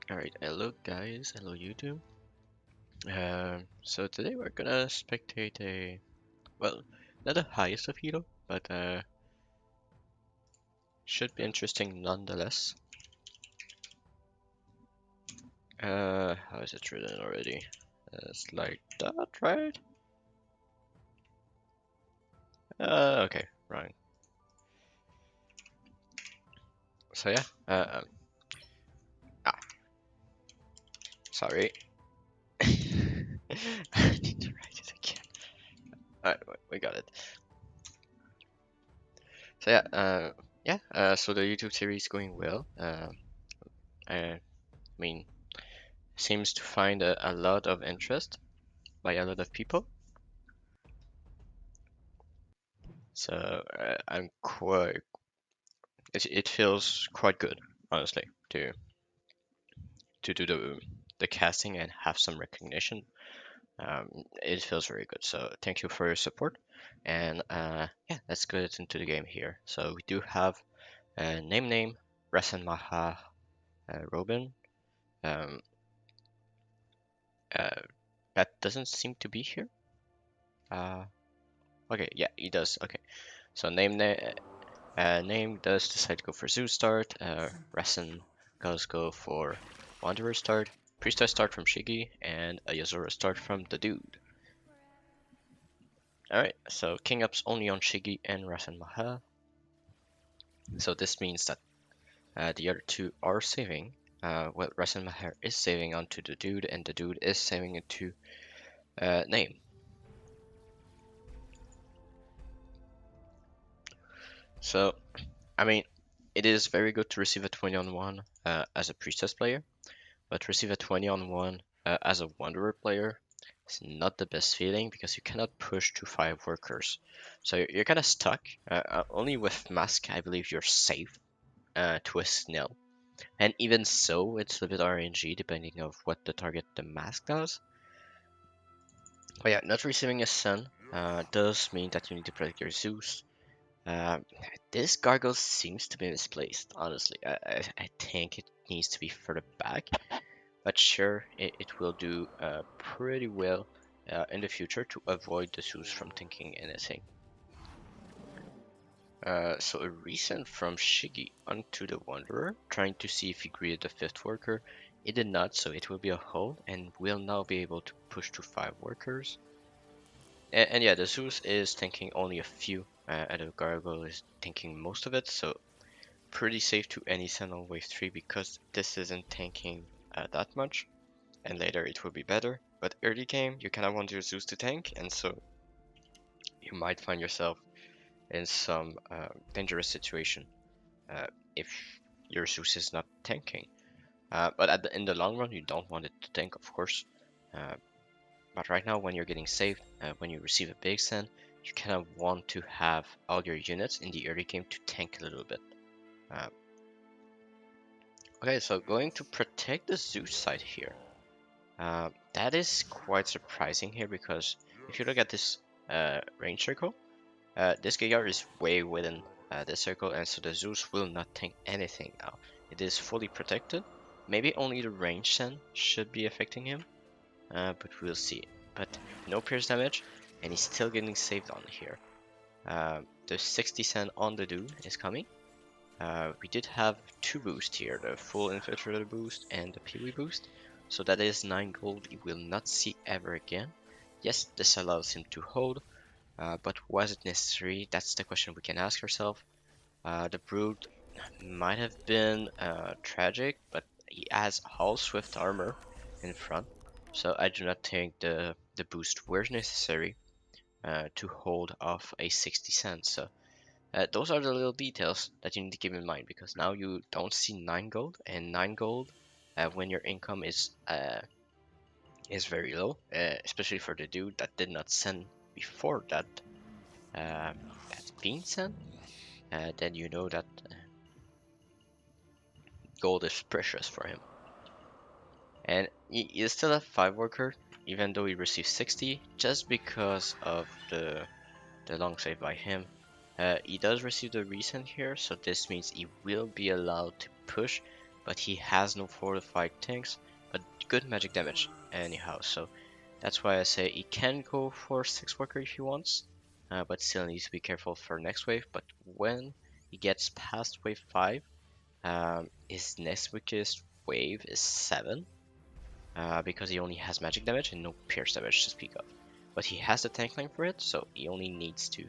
Alright, hello guys, hello YouTube. So today we're gonna spectate well, not the highest of hero, but should be interesting nonetheless. How is it written already? It's like that, right? Okay, wrong. So yeah, ah, sorry. I need to write it again. Alright, we got it. So so the YouTube series is going well. I mean, seems to find a lot of interest by a lot of people. So I'm quite. It feels quite good, honestly, to do the casting and have some recognition. It feels very good. So thank you for your support. And yeah, let's get into the game here. So we do have name, Rasen Maha Robin. Um, uh, that doesn't seem to be here. Uh, okay, yeah, he does. Okay, so name does decide to go for Zoo start. Rasen does go for Wanderer start. Priestess start from Shiggy, and a Yozora start from the Dude. Alright, so King Up's only on Shiggy and Rasen Maha. So this means that the other two are saving. Well, Rasen Maha is saving onto the Dude, and the Dude is saving into Name. So, I mean, it is very good to receive a 20 on 1 as a Priestess player. But receive a 20 on 1 as a Wanderer player is not the best feeling because you cannot push to 5 workers. So you're kind of stuck. Only with Mask, I believe you're safe to a snail. And even so, it's a bit RNG depending of what the target the Mask does. But yeah, not receiving a Sun does mean that you need to protect your Zeus. Uh, this Gargoyle seems to be misplaced, honestly. I think it needs to be further back. But sure, it will do pretty well in the future to avoid the Zeus from thinking anything. So a recent from Shiggy onto the Wanderer, trying to see if he greeted the 5th worker. It did not, so it will be a hold and will now be able to push to 5 workers. And yeah, the Zeus is thinking only a few, and the Gargoyle is thinking most of it, so pretty safe to any send on wave 3 because this isn't tanking that much. And later it will be better. But early game, you kind of want your Zeus to tank, and so you might find yourself in some dangerous situation if your Zeus is not tanking. But in the long run, you don't want it to tank, of course. Uh, but right now, when you're getting saved, when you receive a big send, you kind of want to have all your units in the early game to tank a little bit. Uh, okay, so going to protect the Zeus side here. That is quite surprising here because if you look at this range circle, this Gigar is way within this circle, and so the Zeus will not tank anything now. It is fully protected. Maybe only the range send should be affecting him, but we'll see. But no pierce damage, and he's still getting saved on here. The 60 send on the dude is coming. We did have 2 boosts here, the full infiltrator boost and the Peewee boost. So that is 9 gold he will not see ever again. Yes, this allows him to hold, but was it necessary? That's the question we can ask ourselves. The Brood might have been tragic, but he has all Swift armor in front, so I do not think the boost were necessary to hold off a 60 cents. So those are the little details that you need to keep in mind because now you don't see 9 gold, and 9 gold when your income is very low, especially for the dude that did not send before that's being sent, then you know that gold is precious for him. And he is still a 5 worker, even though he received 60, just because of the long save by him. He does receive the recent here, so this means he will be allowed to push, but he has no fortified tanks, but good magic damage anyhow. So that's why I say he can go for 6 worker if he wants, but still needs to be careful for next wave. But when he gets past wave 5, his next weakest wave is 7, because he only has magic damage and no pierce damage to speak of. But he has the tank line for it, so he only needs to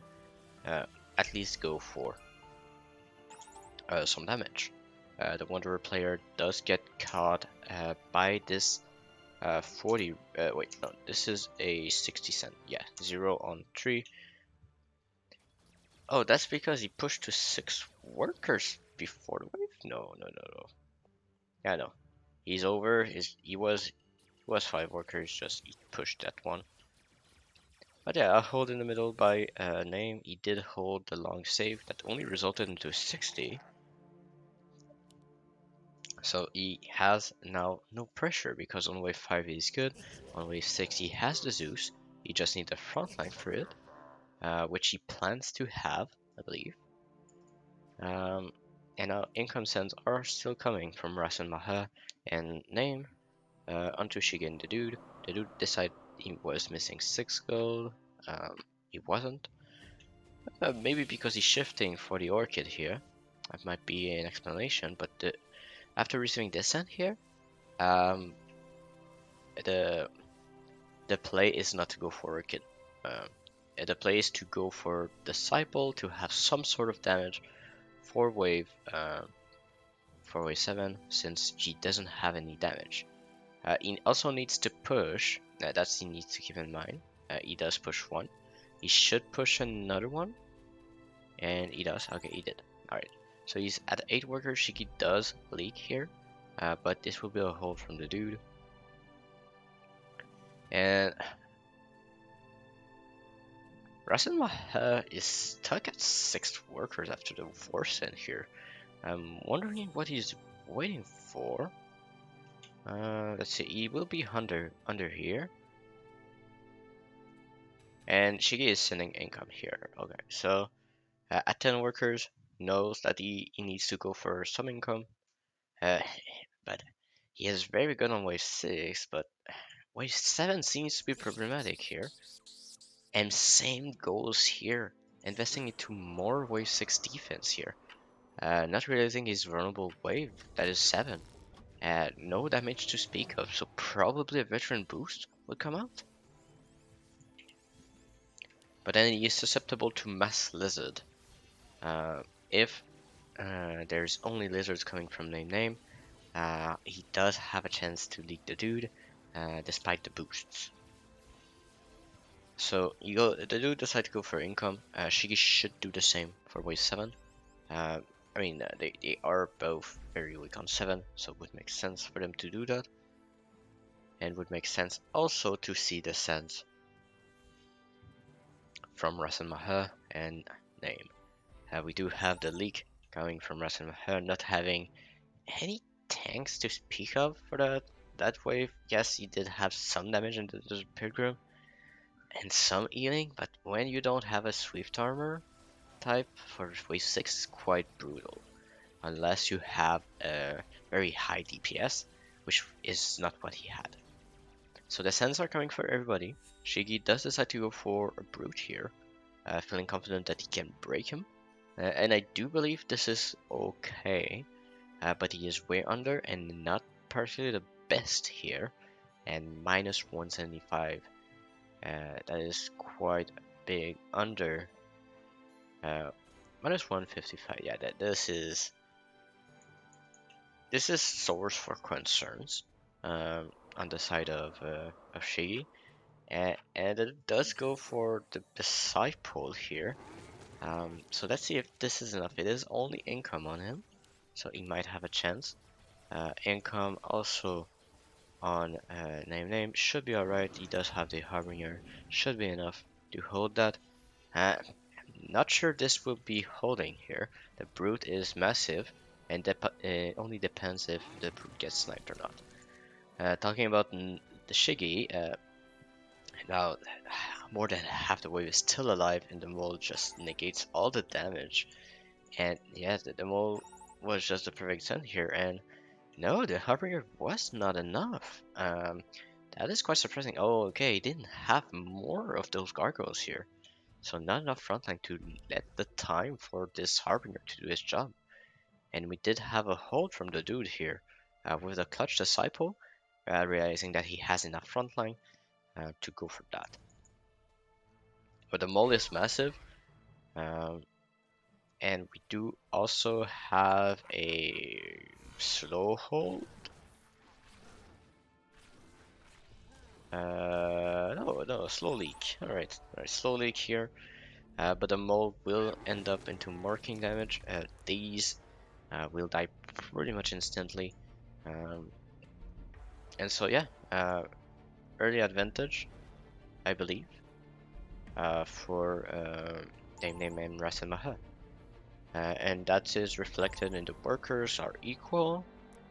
at least go for some damage. The Wanderer player does get caught by this 40. Wait, no, this is a 60 cent. Yeah, 0 on 3. Oh, that's because he pushed to 6 workers before the wave? No, no, no, no. Yeah, no. He's over. He was 5 workers, just he pushed that one. But yeah, a hold in the middle by name. He did hold the long save that only resulted into 60. So he has now no pressure because on wave 5 he's good. On wave 6 he has the Zeus. He just needs a frontline for it, which he plans to have, I believe. And our income sends are still coming from Rasen Maha and Name onto Shigen the dude. The dude decided he was missing 6 gold. He wasn't. Maybe because he's shifting for the Orchid here. That might be an explanation, but after receiving Descent here, um, the play is not to go for Orchid. The play is to go for Disciple to have some sort of damage for wave 7, since he doesn't have any damage. He also needs to push. That's he needs to keep in mind. He does push one. He should push another one, and he does. Okay, he did. All right. So he's at 8 workers. Shiki does leak here, but this will be a hold from the dude. And Rasen Maha is stuck at 6 workers after the force in here. I'm wondering what he's waiting for. Let's see. He will be under here. And Shigi is sending income here. Okay, so at 10 workers, knows that he needs to go for some income. Uh, but he is very good on wave 6, but wave 7 seems to be problematic here. And same goes here, investing into more wave 6 defense here. Not realizing his vulnerable wave, that is 7. No damage to speak of, so probably a veteran boost will come out. But then he is susceptible to mass lizard. If there's only lizards coming from name, he does have a chance to leak the dude, despite the boosts. So the dude decides to go for income. Shigi should do the same for wave 7. I mean, they are both very weak on 7, so it would make sense for them to do that. And would make sense also to see the sense from Rasen Maha and name. We do have the leak coming from Rasen Maha not having any tanks to speak of for that wave. Yes, he did have some damage in the Pilgrim and some healing, but when you don't have a Swift armor type for wave 6, it's quite brutal. Unless you have a very high DPS, which is not what he had. So the sends are coming for everybody. Shigi does decide to go for a Brute here, feeling confident that he can break him. And I do believe this is okay. But he is way under and not particularly the best here, and minus 175. That is quite big under. Minus 155. Yeah, this is source for concerns on the side of Shigi, and it does go for the disciple here. So let's see if this is enough. It is only income on him, so he might have a chance. Income also on name should be alright. He does have the Harbinger, should be enough to hold that. Not sure this will be holding here. The Brute is massive, and it only depends if the Brute gets sniped or not. Talking about the Shigi, now more than half the wave is still alive, and the mole just negates all the damage. And yeah, the mole was just the perfect send here, and No, the Harbinger was not enough. That is quite surprising. Oh, okay, he didn't have more of those gargoyles here. So not enough frontline to let the time for this Harbinger to do his job. And we did have a hold from the dude here with a Clutch Disciple, realizing that he has enough frontline to go for that. But the mole is massive, um, and we do also have a slow hold. No, slow leak. Alright, slow leak here. But the mole will end up into marking damage. These will die pretty much instantly. Um, and so yeah, early advantage, I believe, for name and Rasemaha. And that is reflected in the workers are equal,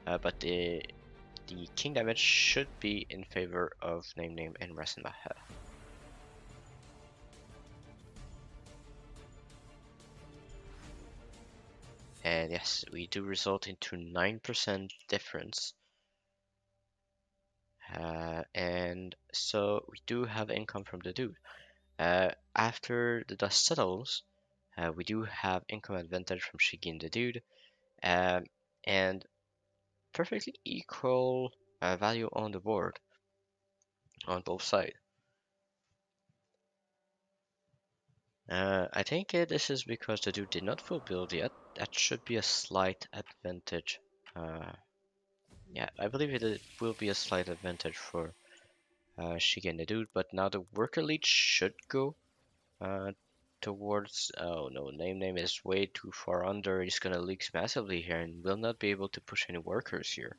but the king damage should be in favor of name and Rasemaha. And yes, we do result into 9% difference. And so we do have income from the dude. After the dust settles, we do have income advantage from Shigi and the dude, um, and perfectly equal value on the board on both sides. I think this is because the dude did not full build yet. That should be a slight advantage. Uh, yeah, I believe it will be a slight advantage for Shigi and the dude, but now the worker lead should go uh, towards. Oh no, name is way too far under. He's gonna leak massively here and will not be able to push any workers here.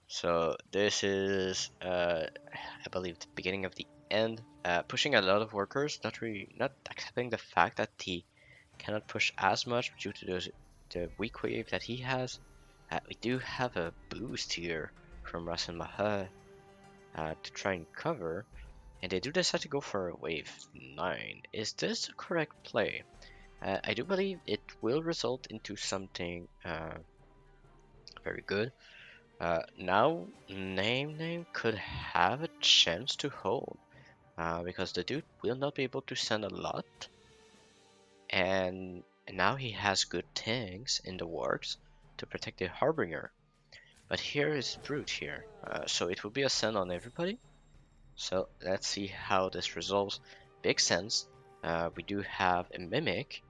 So this is, I believe, the beginning of the end. Pushing a lot of workers, not accepting the fact that he cannot push as much due to the weak wave that he has. We do have a boost here from Rasen Maha to try and cover, and they do decide to go for a wave 9. Is this the correct play? I do believe it will result into something very good. Now, name could have a chance to hold because the dude will not be able to send a lot, and now he has good tanks in the works to protect the Harbinger. But here is Brute here, so it will be a send on everybody. So let's see how this resolves. Big sense. We do have a Mimic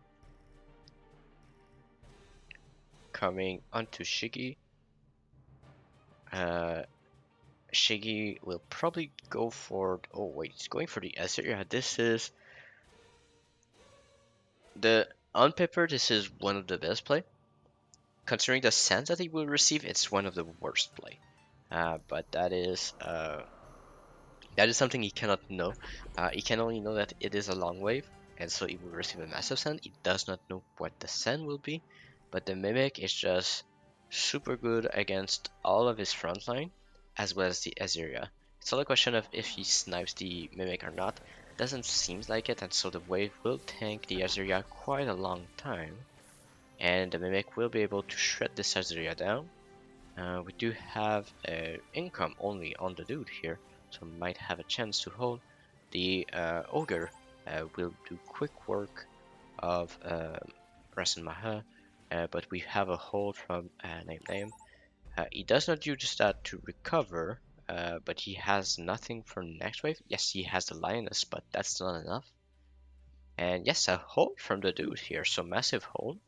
coming onto Shigi. Uh, Shigi will probably go for. Oh wait, he's going for the Azir. This is the on paper. This is one of the best play. Considering the sense that he will receive, it's one of the worst play. But that is something he cannot know. He can only know that it is a long wave, and so he will receive a massive send. He does not know what the send will be, but the Mimic is just super good against all of his frontline, as well as the Aziria. It's all a question of if he snipes the Mimic or not. Doesn't seem like it, and so the wave will tank the Aziria quite a long time, and the Mimic will be able to shred this Aziria down. We do have income only on the dude here, so might have a chance to hold. The ogre will do quick work of Rasen Maha, but we have a hold from name. He does not use that to recover, but he has nothing for next wave. Yes, he has the lioness, but that's not enough. And yes, a hold from the dude here, so massive hold.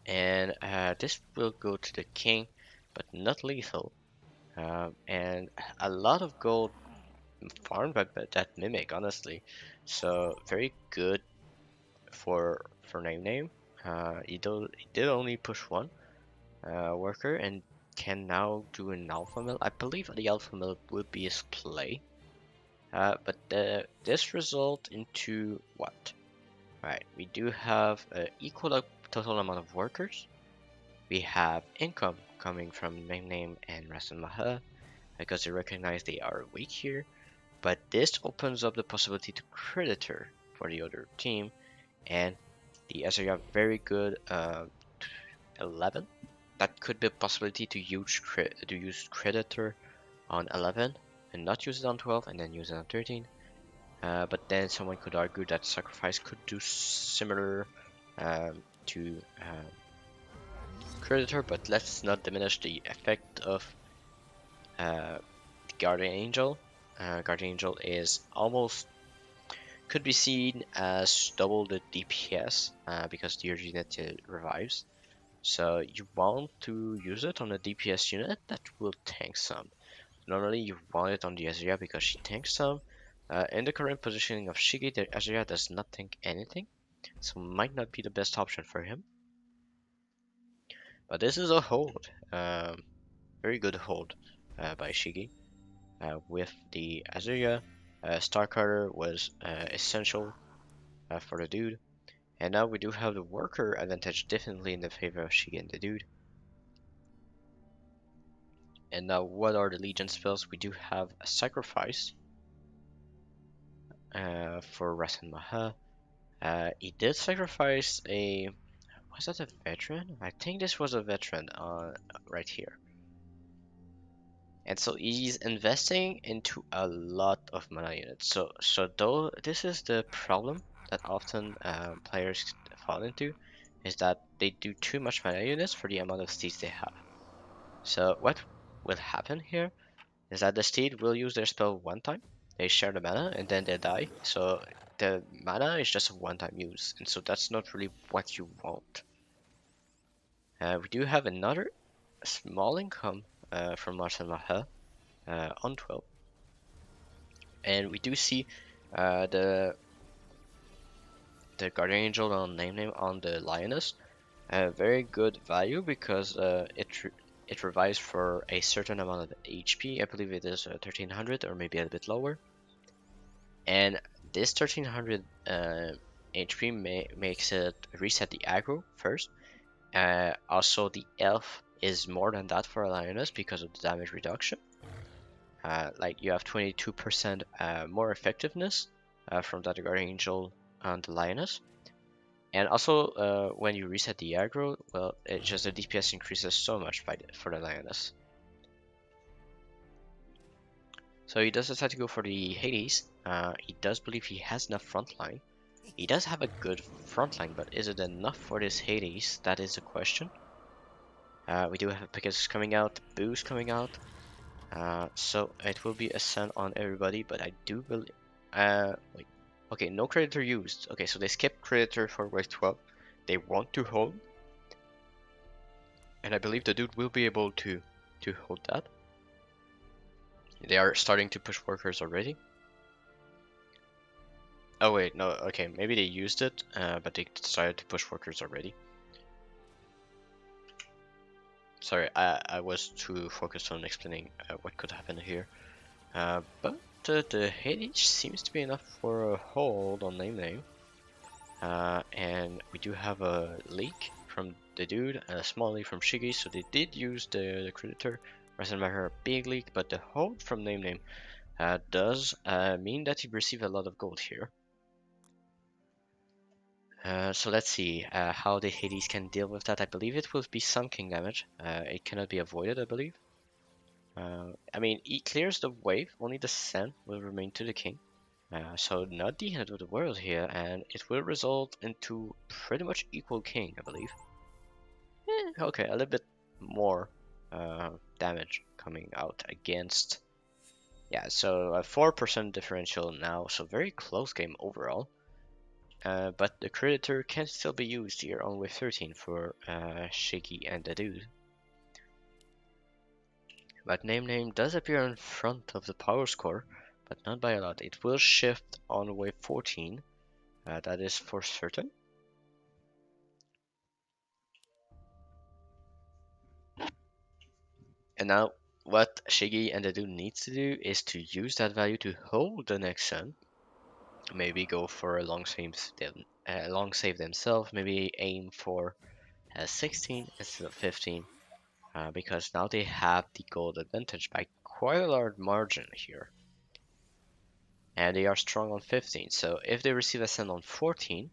And this will go to the king, but not lethal. And a lot of gold farmed by that mimic, honestly. So very good for name. He did only push one worker and can now do an alpha mill. I believe the alpha mill would be his play. But this result into what? Right, we do have equal total amount of workers. We have income coming from name and Rasen Maha because they recognize they are weak here. But this opens up the possibility to Creditor for the other team, and The Azria very good 11. That could be a possibility to use Creditor on 11 and not use it on 12 and then use it on 13. But then someone could argue that Sacrifice could do similar to Creditor, but let's not diminish the effect of uh, Guardian Angel. Guardian Angel is almost could be seen as double the DPS because the unit revives. So you want to use it on a DPS unit that will tank some. Normally you want it on the Azria because she tanks some. In the current positioning of Shigi, the Azria does not tank anything, so might not be the best option for him. But this is a hold, very good hold by Shigi. With the Azria, Starcutter was essential for the dude. And now we do have the worker advantage definitely in the favor of Shigi and the dude. And now what are the Legion spells? We do have a Sacrifice for Rasen Maha. He did sacrifice a... Was that a veteran? I think this was a veteran right here. And so he's investing into a lot of mana units. So though this is the problem that often players fall into, is that they do too much mana units for the amount of steeds they have. So what will happen here is that the steed will use their spell one time, they share the mana, and then they die. So the mana is just a one-time use, and so that's not really what you want. We do have another small income from Marcel Maha on 12. And we do see the Guardian Angel on name on the Lioness. Very good value because it revives for a certain amount of HP. I believe it is 1300 or maybe a bit lower. And this 1300 HP makes it reset the aggro first. Also, the elf is more than that for a Lioness because of the damage reduction. Like you have 22% more effectiveness from that Guardian Angel on the Lioness. And also, when you reset the aggro, well, it just the DPS increases so much for the Lioness. So he does decide to go for the Hades. He does believe he has enough frontline. He does have a good frontline, but is it enough for this Hades? That is a question. We do have Pegasus coming out, Boost coming out. So it will be a send on everybody, but I do believe... wait. Okay, no Creditor used. Okay, so they skipped Creditor for wave 12. They want to hold. And I believe the dude will be able to hold that. They are starting to push workers already. Oh wait, no, okay, maybe they used it, but they decided to push workers already. Sorry, I was too focused on explaining what could happen here. But the Hades seems to be enough for a hold on name. And we do have a leak from the dude and a small leak from Shigi, so they did use the Creditor. Doesn't matter a big leak, but the hold from name does mean that you receive a lot of gold here. So let's see how the Hades can deal with that. I believe it will be some king damage. It cannot be avoided, I believe. I mean, he clears the wave, only the sand will remain to the king. So not the end of the world here, and it will result into pretty much equal king, I believe. Okay, a little bit more damage coming out against. Yeah, so a 4% differential now, so very close game overall. But the Creditor can still be used here on wave 13 for Shiki and the dude. But name does appear in front of the power score, but not by a lot. It will shift on wave 14, that is for certain. And now what Shigi and the dude needs to do is to use that value to hold the next sun. Maybe go for a long save themselves, maybe aim for 16 instead of 15. Because now they have the gold advantage by quite a large margin here. And they are strong on 15, so if they receive a send on 14,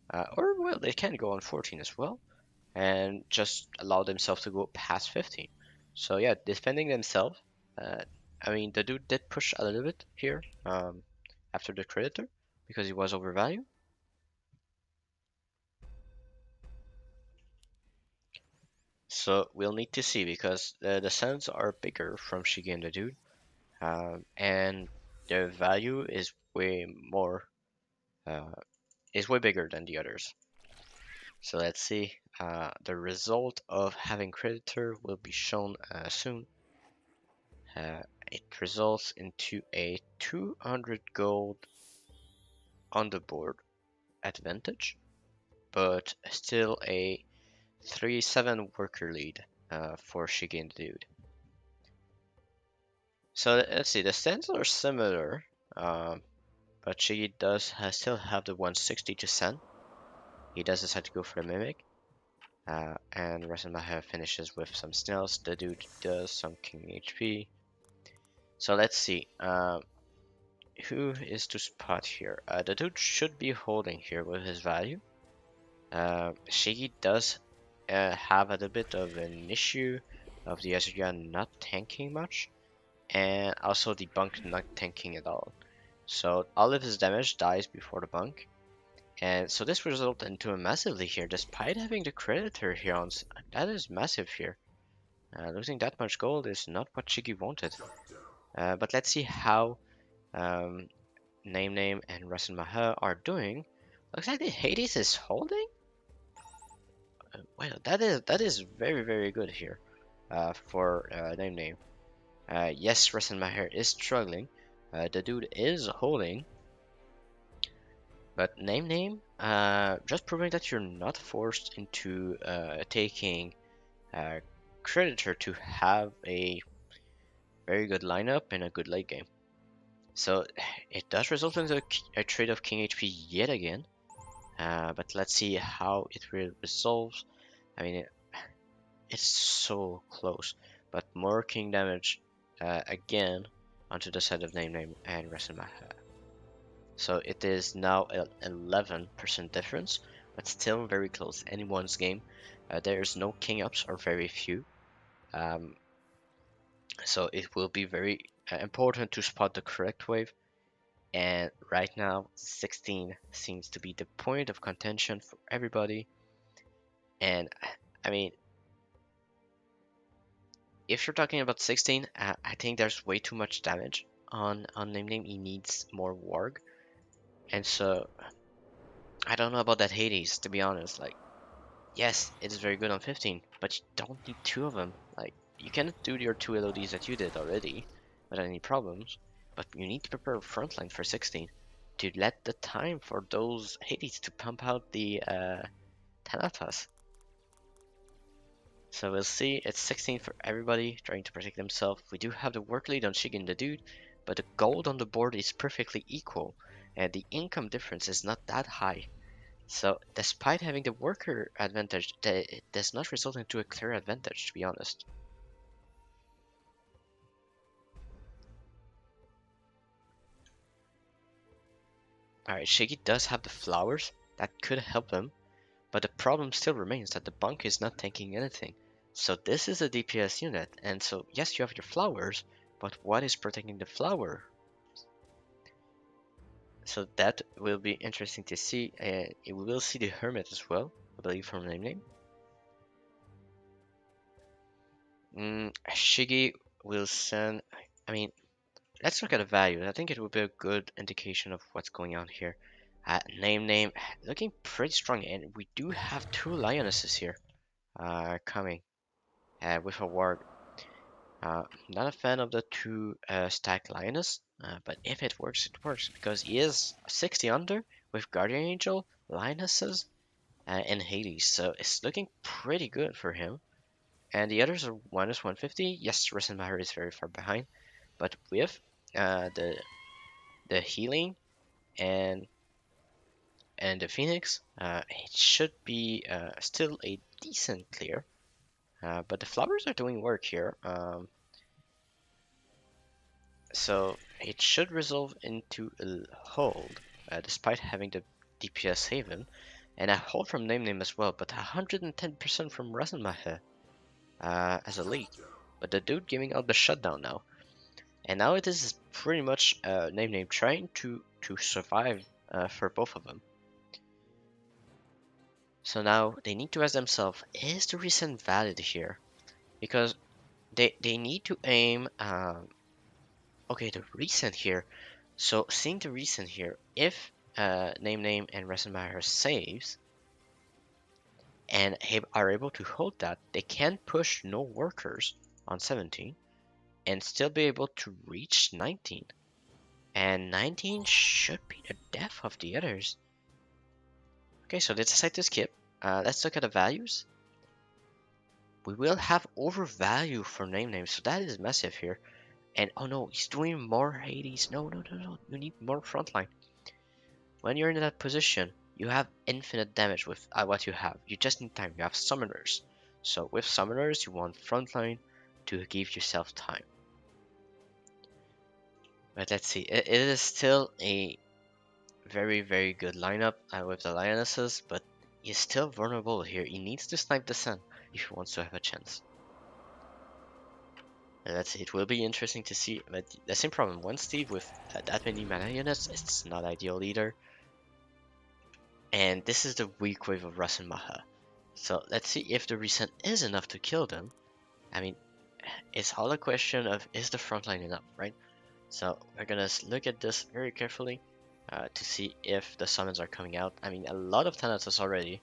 Or, well, they can go on 14 as well and just allow themselves to go past 15. So, yeah, defending themselves. Uh, I mean, the dude did push a little bit here after the creditor because he was overvalued. So, we'll need to see because the sends are bigger from Shigi and the dude. And the value uh, is way bigger than the others. So let's see. The result of having creditor will be shown soon. It results into a 200 gold on the board advantage, but still a 3-7 worker lead for Shigi and Dude. So let's see. The stands are similar, but Shigi does still have the 160 to send. He does decide to go for the mimic. And Rasenmacher finishes with some snails. The dude does some king HP. So let's see. Who is to spot here? The dude should be holding here with his value. Shiggy does have a little bit of an issue of the Azurian not tanking much, and also the bunk not tanking at all. So all of his damage dies before the bunk. And so this results into a massive lead here, despite having the creditor here on. That is massive here. Losing that much gold is not what Shiggy wanted. But let's see how um, Name and Rasen Maher are doing. Looks like the Hades is holding. Well, that is very good here for Name. Yes, Rasen Maher is struggling. The dude is holding, but just proving that you're not forced into taking Creditor to have a very good lineup and a good late game. So it does result in a trade of King HP yet again. But let's see how it will resolve. I mean, it's so close. But more King damage again onto the side of Name and Rasenmacher. So it is now an 11% difference, but still very close. Anyone's game. There's no King ups or very few. Um, so it will be very important to spot the correct wave. And right now, 16 seems to be the point of contention for everybody. And I mean, if you're talking about 16, I think there's way too much damage on Name. He needs more warg, and so I don't know about that Hades, to be honest. Like, yes, it is very good on 15, but you don't need two of them. Like, you cannot do your two LODs that you did already without any problems, but you need to prepare a frontline for 16 to let the time for those Hades to pump out the Thanatos. So we'll see. It's 16 for everybody trying to protect themselves. We do have the work lead on Shigen the Dude, but the gold on the board is perfectly equal, and the income difference is not that high. So despite having the worker advantage, it does not result into a clear advantage, to be honest. Alright, Shiggy does have the flowers. That could help him, but the problem still remains that the bunk is not tanking anything. So this is a DPS unit, and so yes, you have your flowers, but what is protecting the flower? So that will be interesting to see. We will see the Hermit as well, I believe from name. Shigi will send. I mean, let's look at the value. I think it will be a good indication of what's going on here. Name looking pretty strong, and we do have two lionesses here coming with a warg. Not a fan of the two stack lioness, but if it works because he is 60 under with Guardian Angel, lionesses, and Hades, so it's looking pretty good for him. And the others are minus 150. Yes, Risenmacher is very far behind, but with the healing and the Phoenix, it should be still a decent clear. But the flowers are doing work here. So it should resolve into a hold, despite having the DPS Haven. and a hold from Name as well, but 110% from Rasenmacher as a lead. But the dude giving out the shutdown now. And now it is pretty much Name trying to survive for both of them. So now they need to ask themselves, is the recent valid here? Because they need to aim okay, the recent here. So seeing the recent here, if Name and Rasenmacher saves and are able to hold that, they can push no workers on 17 and still be able to reach 19. And 19 should be the death of the others. Okay, so they decide to skip. Let's look at the values. We will have overvalue for Name, so that is massive here. And oh no, he's doing more Hades. No, no, no, no. You need more frontline. When you're in that position, you have infinite damage with what you have. You just need time. You have summoners. So with summoners, you want frontline to give yourself time. But let's see. It is still a very, very good lineup with the Lionesses, but he's still vulnerable here. He needs to snipe the Sun if he wants to have a chance. And let's see. It will be interesting to see. But the same problem. One Steve with that many mana units, it's not ideal either. And this is the weak wave of Rasenmacher. So let's see if the recent is enough to kill them. I mean, it's all a question of is the frontline enough, right? So we're gonna look at this very carefully to see if the summons are coming out. I mean, a lot of Thanatos already.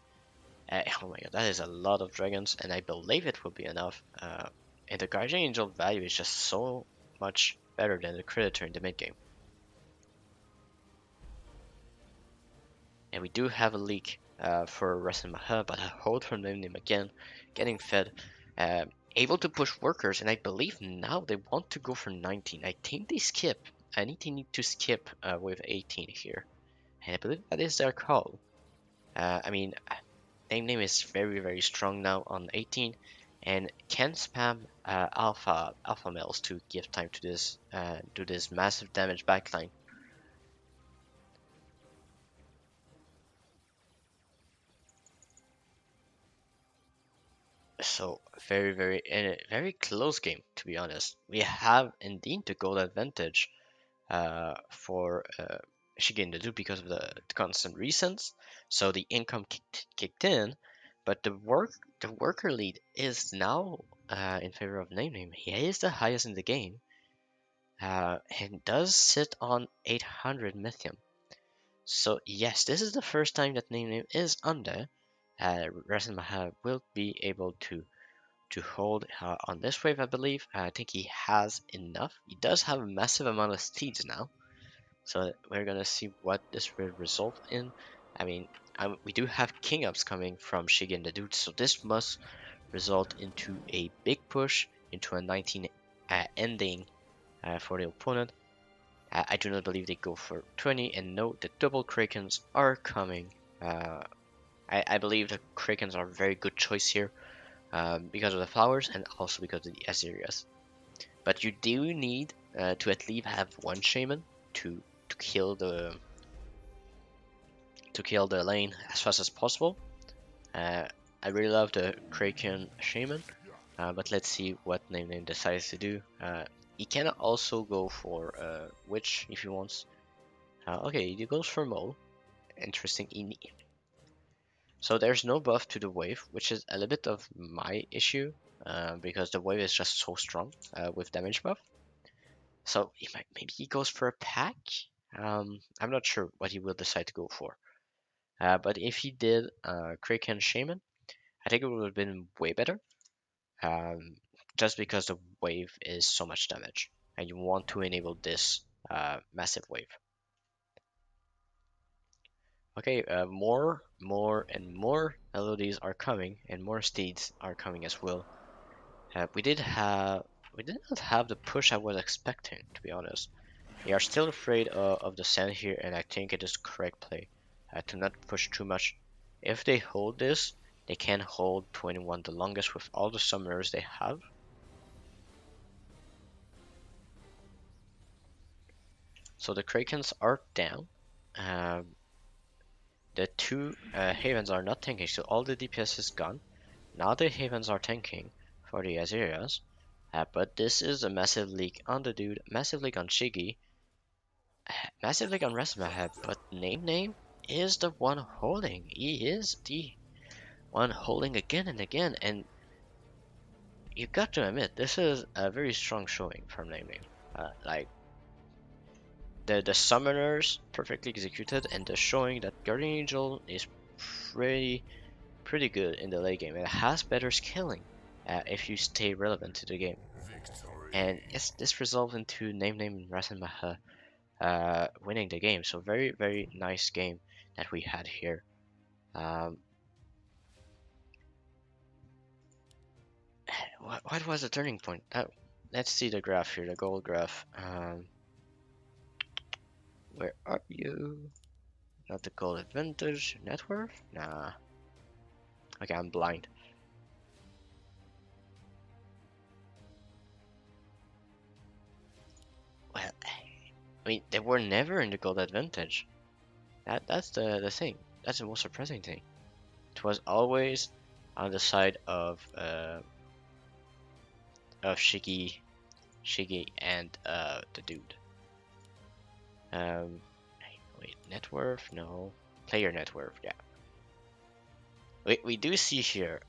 Oh my god, that is a lot of dragons, and I believe it will be enough. And the Guardian Angel value is just so much better than the Creditor in the mid game. And we do have a leak for Rasenmacher, but a hold from them again, getting fed. Able to push workers, and I believe now they want to go for 19. I think they skip. I think they need to skip with 18 here. And I believe that is their call. I mean, Name is very, very strong now on 18 and can spam alpha males to give time to this do this massive damage backline. So very, very in a very close game, to be honest. We have indeed the goal advantage for Shigen to do because of the constant resets. So the income kicked in, but the worker lead is now in favor of Name. He is the highest in the game, and does sit on 800 Mythium. So yes, this is the first time that Name is under. Rasenmacher will be able to hold on this wave, I believe. I think he has enough. He does have a massive amount of steeds now. So we're gonna see what this will result in. I mean, we do have king ups coming from Shigen the Dude, so this must result into a big push into a 19 ending for the opponent. I do not believe they go for 20, and no, the double Krakens are coming. I believe the Krakens are a very good choice here because of the flowers and also because of the Azerias. But you do need to at least have one shaman to kill the lane as fast as possible. I really love the Kraken Shaman, but let's see what Name decides to do. He can also go for Witch if he wants. Okay, he goes for Mole. Interesting. So there's no buff to the wave, which is a little bit of my issue, because the wave is just so strong with damage buff. So maybe he goes for a pack. I'm not sure what he will decide to go for. But if he did Kraken Shaman, I think it would have been way better. Um, just because the wave is so much damage, and you want to enable this massive wave. Okay, more, and more LODs are coming, and more steeds are coming as well. We did not have the push I was expecting, to be honest. They are still afraid of the sand here, and I think it is correct play to not push too much. If they hold this, they can hold 21 the longest with all the summoners they have. So the Krakens are down. the two Havens are not tanking, so all the DPS is gone. Now the Havens are tanking for the Azerias. But this is a massive leak on the dude, massive leak on Shiggy, massive leak on Rasmahead, but Name is the one holding. He is the one holding again and again, and you got to admit, this is a very strong showing from Name. Like, the summoners perfectly executed, and the showing that Guardian Angel is pretty good in the late game. It has better scaling if you stay relevant to the game. And yes, this resolved into Name and Rasenmacher winning the game. So very nice game that we had here. Um, what was the turning point? Let's see the graph here, the gold graph. Where are you? Not the gold advantage. Net worth? Nah. Okay, I'm blind. Well, I mean, they were never in the gold advantage. That's the thing. That's the most surprising thing. It was always on the side of Shiggy and the dude. Wait, net worth? No, player net worth. Yeah. We do see here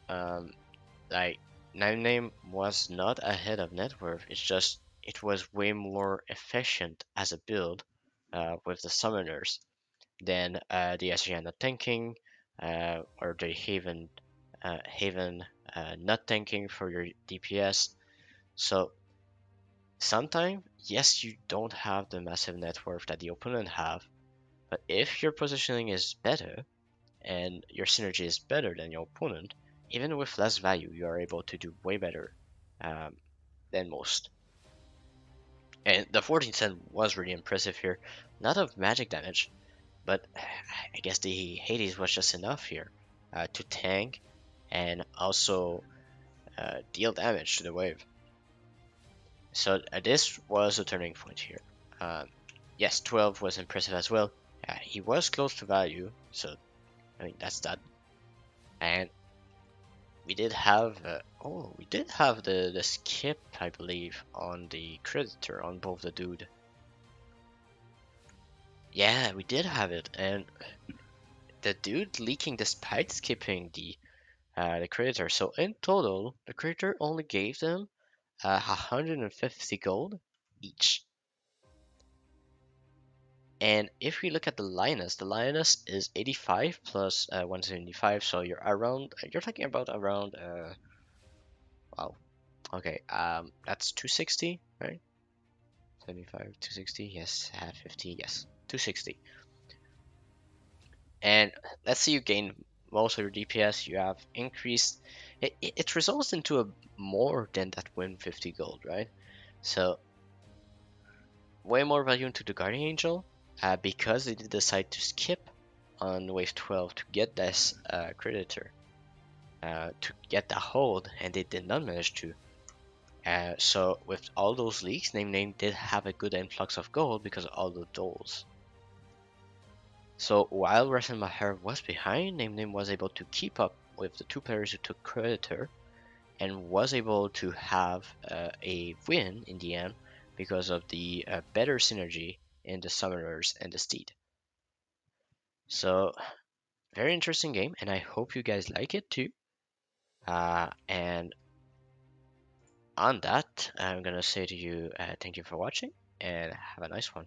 like Name was not ahead of net worth. It's just it was way more efficient as a build with the summoners than the Asriana tanking or the Haven not tanking for your DPS. So sometimes, yes, you don't have the massive net worth that the opponent have, but if your positioning is better and your synergy is better than your opponent, even with less value, you are able to do way better um, than most. And the 14 cent was really impressive here. Not of magic damage, but I guess the Hades was just enough here to tank and also deal damage to the wave. So this was a turning point here. Yes, 12 was impressive as well. He was close to value, so I mean that's that. And we did have we did have the skip, I believe, on the creditor on both the dude. Yeah, we did have it, and the dude leaking despite skipping the creditor. So in total, the creditor only gave them 150 gold each. And if we look at the Lioness is 85 plus 175, so you're talking about around, wow, okay, that's 260, right? 75, 260, yes, 50, yes, 260. And let's say you gain most of your DPS, you have increased, it results into a more than that win 50 gold, right? So way more value into the Guardian Angel because they did decide to skip on wave 12 to get this creditor, to get the hold, and they did not manage to. So with all those leaks, Name did have a good influx of gold because of all the doles. So while Rasen Maher was behind, Name was able to keep up with the two players who took creditor and was able to have a win in the end because of the better synergy in the summoners and the steed. So very interesting game, and I hope you guys like it too. And on that, I'm gonna say to you, thank you for watching, and have a nice one.